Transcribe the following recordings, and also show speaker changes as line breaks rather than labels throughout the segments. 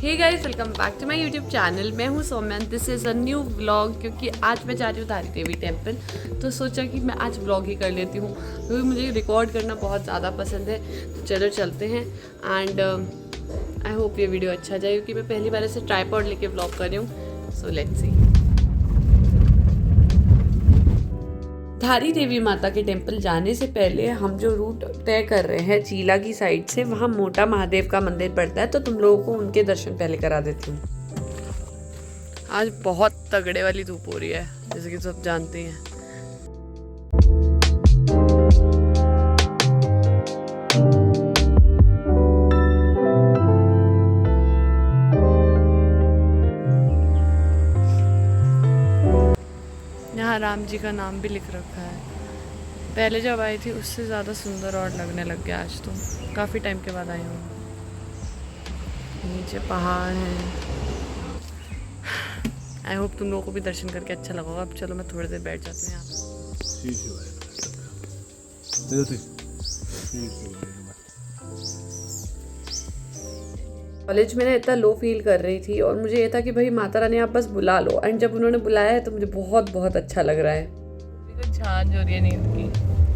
Hey guys, welcome back to my YouTube channel. मैं हूँ Saumya, this is a new vlog. क्योंकि आज मैं जा रही हूँ धारी देवी टेम्पल, तो सोचा कि मैं आज व्लॉग ही कर लेती हूँ क्योंकि मुझे रिकॉर्ड करना बहुत ज़्यादा पसंद है। तो चलो चलते हैं एंड आई होप ये वीडियो अच्छा जाए क्योंकि मैं पहली बार ऐसे ट्राइपॉड लेके व्लॉग कर रही हूँ। So let's see. धारी देवी माता के टेम्पल जाने से पहले हम जो रूट तय कर रहे हैं चीला की साइड से, वहाँ मोटा महादेव का मंदिर पड़ता है, तो तुम लोगों को उनके दर्शन पहले करा देती हूँ। आज बहुत तगड़े वाली धूप हो रही है, जैसे कि सब जानते हैं। यहाँ राम जी का नाम भी लिख रखा है। पहले जब आई थी उससे ज़्यादा सुंदर और लगने लग गया आज तो। काफ़ी टाइम के बाद आई हूँ। नीचे पहाड़ हैं। आई होप तुम लोगों को भी दर्शन करके अच्छा लगा होगा। अब चलो मैं थोड़ी देर बैठ जाती हूँ यहाँ कॉलेज में ना इतना लो फील कर रही थी और मुझे ये था कि भाई माता रानी आप बस बुला लो, एंड जब उन्होंने बुलाया है तो मुझे बहुत बहुत अच्छा लग रहा है। झांझ हो रही है नींद की,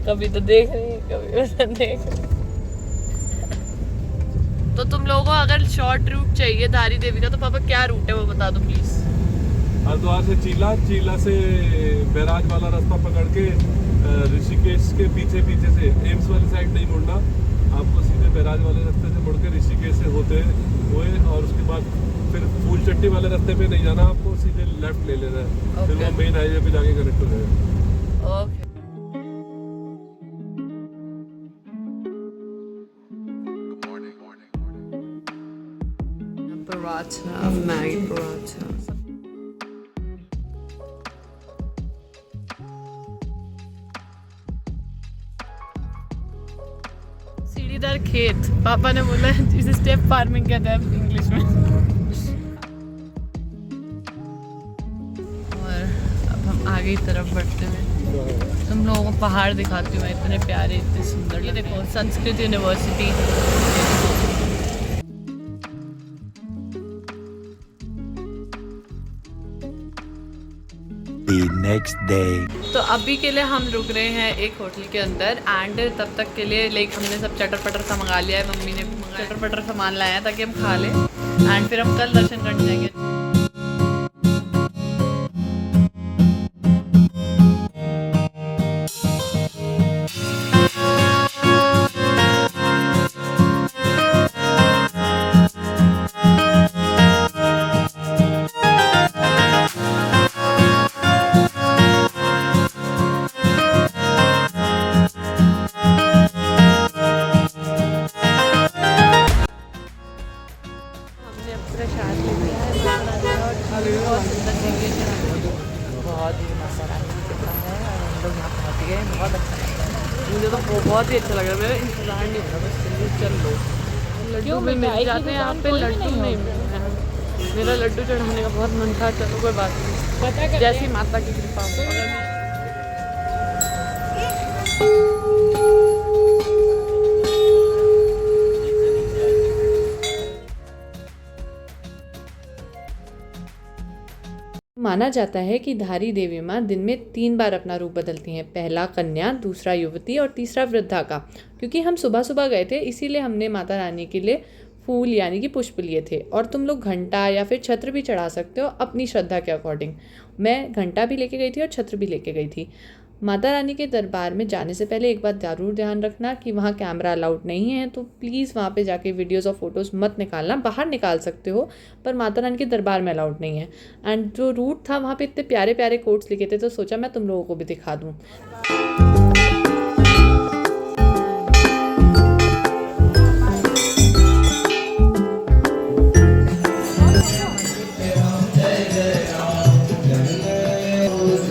कभी तो देख रही है कभी उधर देख रही। तो तुम लोगों को अगर शॉर्ट रूट चाहिए धारी देवी का तो पापा क्या रूट है वो बता दो प्लीज।
हरिद्वार से चीला से बैराज वाला रास्ता पकड़ के ऋषिकेश के पीछे से एम्स वाली साइड नहीं मुड़ना, आपको सीधे बैराज वाले रास्ते से मुड़ के ऋषिकेश से होते हुए और उसके बाद फिर फूल चट्टी वाले रास्ते पे नहीं जाना, आपको सीधे लेफ्ट ले लेना है। फिर वो मेन हाईवे पे जाके कनेक्ट हो जाएगा।
ओके। पराठा, मैगी पराठा। सीढ़ीदार खेत, पापा ने बोला जिसे स्टेप फार्मिंग कहते हैं इंग्लिश में। और अब हम आगे की तरफ बढ़ते हुए तुम लोगों को पहाड़ दिखाती हूँ। इतने प्यारे, इतने सुंदर। ये देखो संस्कृत यूनिवर्सिटी।
Next day.
तो अभी के लिए हम रुक रहे हैं एक होटल के अंदर, एंड तब तक के लिए लाइक हमने सब चटर पटर सा मंगा लिया है। मम्मी ने भी चटर पटर सामान लाया है ताकि हम खा लें, एंड फिर हम कल दर्शन करने जाएंगे। प्रसाद ले लिया है, बहुत सुंदर चीज़ें, बहुत ही मजा है और हम लोग यहाँ पहुँच गए। बहुत अच्छा लग रहा है मुझे, तो बहुत ही अच्छा लग रहा है। मेरा इंतज़ार नहीं हो रहा, बस जल्दी चल लो। लड्डू भी मिल जाते हैं यहाँ पे, लड्डू नहीं मिलते हैं। मेरा लड्डू चढ़ाने का बहुत मन था। चलो कोई बात नहीं, जैसी माता की कृपा हो। माना जाता है कि धारी देवी माँ दिन में 3 बार अपना रूप बदलती हैं, पहला कन्या, दूसरा युवती और तीसरा वृद्धा का। क्योंकि हम सुबह सुबह गए थे इसीलिए हमने माता रानी के लिए फूल यानी कि पुष्प लिए थे, और तुम लोग घंटा या फिर छत्र भी चढ़ा सकते हो अपनी श्रद्धा के अकॉर्डिंग। मैं घंटा भी लेके गई थी और छत्र भी लेके गई थी। माता रानी के दरबार में जाने से पहले एक बात ज़रूर ध्यान रखना कि वहाँ कैमरा अलाउड नहीं है, तो प्लीज़ वहाँ पे जाके वीडियोस और फोटोज़ मत निकालना। बाहर निकाल सकते हो पर माता रानी के दरबार में अलाउड नहीं है। एंड जो रूट था वहाँ पे इतने प्यारे प्यारे कोट्स लिखे थे, तो सोचा मैं तुम लोगों को भी दिखा दूँ।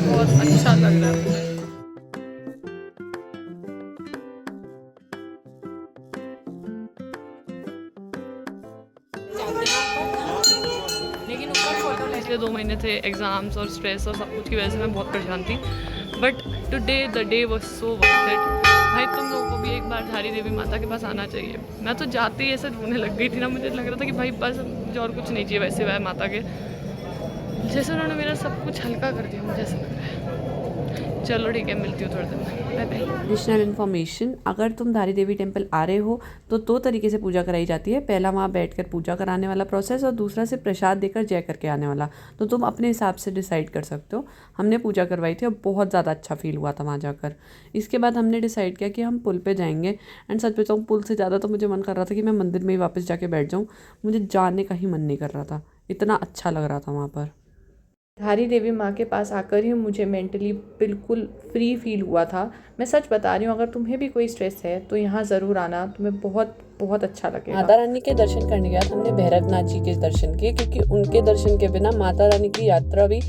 बहुत अच्छा लग रहा है। लेकिन ऊपर फोटो लेके 2 महीने थे, एग्ज़ाम्स और स्ट्रेस और सब कुछ की वजह से मैं बहुत परेशान थी। But today the day was so worth it. भाई तुम लोगों को भी एक बार धारी देवी माता के पास आना चाहिए। मैं तो जाते ही ऐसे रोने लग गई थी ना, मुझे लग रहा था कि भाई बस मुझे और कुछ नहीं चाहिए वैसे वह माता के, जैसे उन्होंने मेरा सब कुछ हल्का कर दिया, मुझे ऐसा लग रहा है। चलो ठीक है, मिलती हूँ थोड़ी देर में, बाय बाय।
एडिशनल इन्फॉर्मेशन, अगर तुम धारी देवी टेम्पल आ रहे हो तो दो तरीके से पूजा कराई जाती है। पहला वहाँ बैठकर पूजा कराने वाला प्रोसेस और दूसरा से प्रसाद देकर जय करके आने वाला। तो तुम अपने हिसाब से डिसाइड कर सकते हो। हमने पूजा करवाई थी और बहुत ज़्यादा अच्छा फील हुआ था वहाँ जाकर। इसके बाद हमने डिसाइड किया कि हम पुल पे जाएंगे। एंड सच बताऊँ, पुल से ज़्यादा तो मुझे मन कर रहा था कि मैं मंदिर में ही वापस जाके बैठ जाऊँ। मुझे जाने का ही मन नहीं कर रहा था, इतना अच्छा लग रहा था वहाँ पर।
धारी देवी माँ के पास आकर ही मुझे मेंटली बिल्कुल फ्री फील हुआ था। मैं सच बता रही हूँ, अगर तुम्हें भी कोई स्ट्रेस है तो यहाँ ज़रूर आना, तुम्हें बहुत बहुत अच्छा लगेगा।
माता रानी के दर्शन करने के बाद हमने भैरवनाथ जी के दर्शन किए, क्योंकि उनके दर्शन के बिना माता रानी की यात्रा भी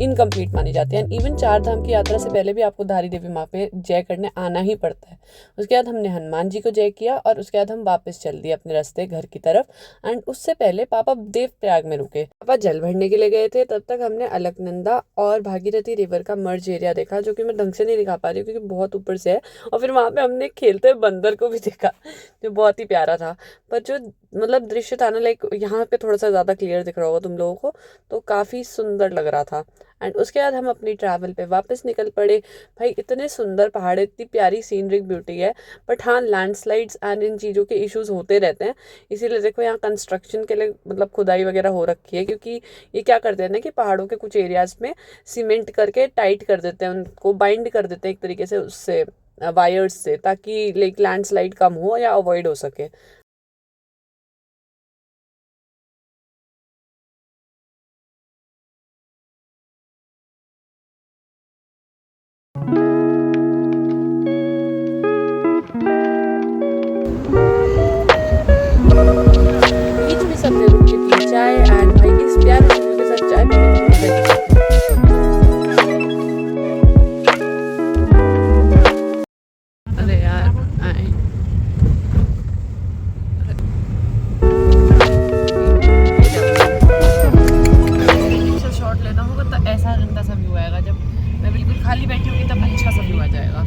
इनकम्प्लीट मानी जाती है। इवन 4 धाम की यात्रा से पहले भी आपको धारी देवी माँ पे जय करने आना ही पड़ता है। उसके बाद हमने हनुमान जी को जय किया और उसके बाद हम वापस चल दिए अपने रास्ते घर की तरफ। एंड उससे पहले पापा देवप्रयाग में रुके, पापा जल भरने के लिए गए थे। तब तक हमने अलकनंदा और भागीरथी रिवर का मर्ज एरिया देखा, जो कि मैं ढंग से नहीं दिखा पा रही हूँ क्योंकि बहुत ऊपर से है। और फिर वहाँ पे हमने खेलते हुए बंदर को भी देखा, जो बहुत ही प्यारा था। पर जो मतलब दृश्य था ना, लाइक यहाँ पे थोड़ा सा ज़्यादा क्लियर दिख रहा होगा तुम लोगों को, तो काफ़ी सुंदर लग रहा था। एंड उसके बाद हम अपनी ट्रैवल पे वापस निकल पड़े। भाई इतने सुंदर पहाड़, इतनी प्यारी सीनरिक ब्यूटी है। बट हाँ, लैंडस्लाइड्स एंड इन चीज़ों के इश्यूज होते रहते हैं। इसीलिए देखो यहाँ कंस्ट्रक्शन के लिए मतलब खुदाई वगैरह हो रखी है, क्योंकि ये क्या करते हैं ना कि पहाड़ों के कुछ एरियाज में सीमेंट करके टाइट कर देते हैं, उनको बाइंड कर देते हैं एक तरीके से उससे वायर्स से, ताकि लाइक लैंडस्लाइड कम हो या अवॉइड हो सके। बीच में सबने रुक के पी चाय। एंड भाई इस प्यारे व्यू के साथ चाय पीने की मजा ही कुछ और।
अरे यार आए। शॉट लेना होगा तो ऐसा गंदा सा व्यू आएगा, जब मैं बिल्कुल खाली बैठी होगी तब अच्छा सा व्यू आ जाएगा।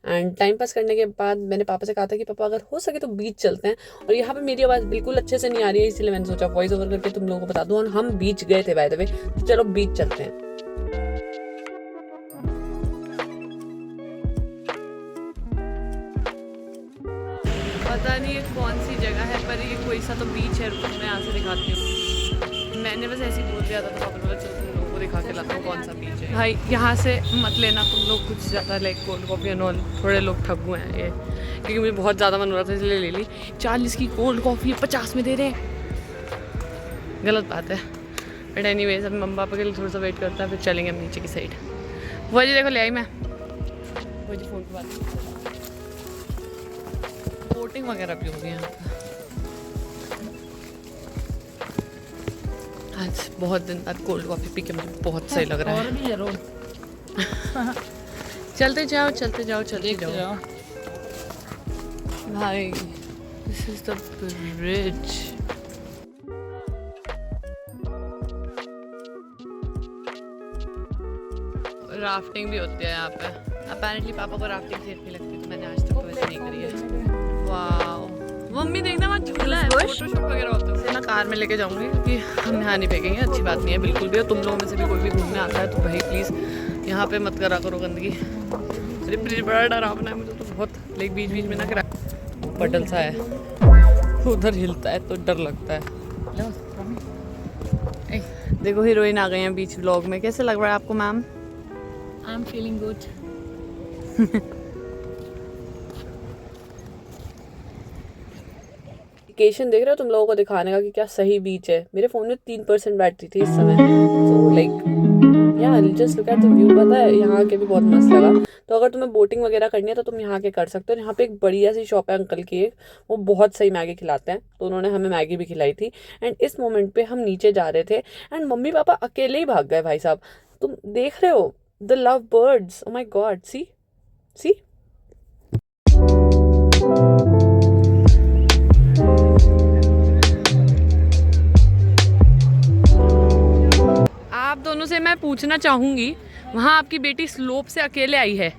एंड टाइम पास करने के बाद मैंने पापा से कहा था कि पापा अगर हो सके तो बीच चलते हैं। और यहाँ पे मेरी आवाज़ बिल्कुल अच्छे से नहीं आ रही है, इसलिए मैंने सोचा वॉइस ओवर करके तुम लोगों को बता दूँ। और हम बीच गए थे बाय द वे, तो चलो बीच चलते हैं।
पता नहीं ये कौन सी जगह है, पर ये कोई सा तो बीच है। रुको मैं यहाँ से दिखाती हूँ। मैंने बस ऐसे ही बोल दिया था तो पापा बोला चल तुम लोगों को दिखा के लाता हूँ कौन सा बीच है। भाई यहाँ से मत लेना तुम लोग कुछ ज़्यादा, like cold coffee and all. थोड़े लोग ठग हुए हैं ये, क्योंकि मुझे बहुत ज़्यादा मन हो रहा था इसलिए ले ली। 40 की कोल्ड कॉफ़ी 50 में दे रहे हैं, गलत बात है। बट एनी वेज अब मम्मा पापा के लिए थोड़ा सा वेट करता है, फिर चलेंगे हम नीचे की साइड। वो जी देखो ले आई मैं, वो जी फ़ोन की बात। बोटिंग वगैरह भी होगी यहाँ पर। आज बहुत दिन बाद कोल्ड कॉफ़ी पी के मुझे बहुत सही लग रहा है। चलते जाओ चलते जाओ चलते जाओ भाई। This is the bridge. Rafting भी होती है यहाँ पे। अपेरेंटली पापा को राफ्टिंग सेफ नहीं लगती, तो मैंने आज तक तो वैसे नहीं करी है। वाओ मम्मी देखना वहाँ झूला है, फोटोशूट वगैरह होता है। मैं कार में लेके जाऊंगी क्योंकि हम यहाँ नहीं फेंकेंगे, अच्छी बात नहीं है बिल्कुल भी। और तुम लोगों में से भी कोई भी घूमने आता है तो भाई प्लीज़ यहाँ पे मत करा करो गंदगी। अरे ब्रिज बड़ा डरावना है मुझे तो बहुत, लाइक बीच बीच में ना पटल सा है, उधर हिलता है तो डर लगता है। देखो हीरोइन आ गई हैं बीच व्लॉग में। कैसे लग रहा है आपको ma'am?
I am feeling good.
Location देख रहे हो तुम लोगों को दिखाने का कि क्या सही बीच है। मेरे फ़ोन में 3% बैटरी थी इस समय, तो लाइक या just look at the view. पता है यहाँ के भी बहुत मस्त लगा। तो अगर तुम्हें बोटिंग वगैरह करनी है तो तुम यहाँ के कर सकते हो। यहाँ पे एक बढ़िया सी शॉप है अंकल की एक, वो बहुत सही मैगी खिलाते हैं, तो उन्होंने हमें मैगी भी खिलाई थी। एंड इस मोमेंट पे हम नीचे जा रहे थे एंड मम्मी पापा अकेले ही भाग गए। भाई साहब तुम देख रहे हो the love birds, oh my god, see see.
आप दोनों से मैं
पूछना चाहूँगी, वहाँ आपकी बेटी स्लोप से अकेले आई है,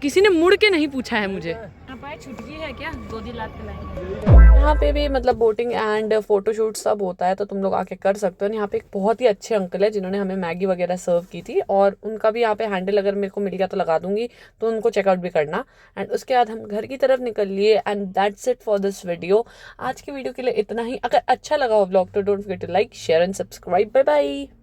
किसी ने मुड़ के नहीं पूछा है मुझे।
यहाँ पर छुटकी है क्या? गोदी लाद के लाएंगे।
यहाँ पे भी मतलब बोटिंग एंड फोटोशूट सब होता है, तो तुम लोग आके कर सकते हो। यहाँ पे एक बहुत ही अच्छे अंकल है जिन्होंने हमें मैगी वगैरह सर्व की थी, और उनका भी यहाँ पे हैंडल अगर मेरे को मिल गया तो लगा दूंगी, तो उनको चेकआउट भी करना। एंड उसके बाद हम घर की तरफ निकल लिए। And that's it for this video. आज की वीडियो के लिए इतना ही। अगर अच्छा लगा हो ब्लॉग तो don't forget to like, share and subscribe. Bye bye.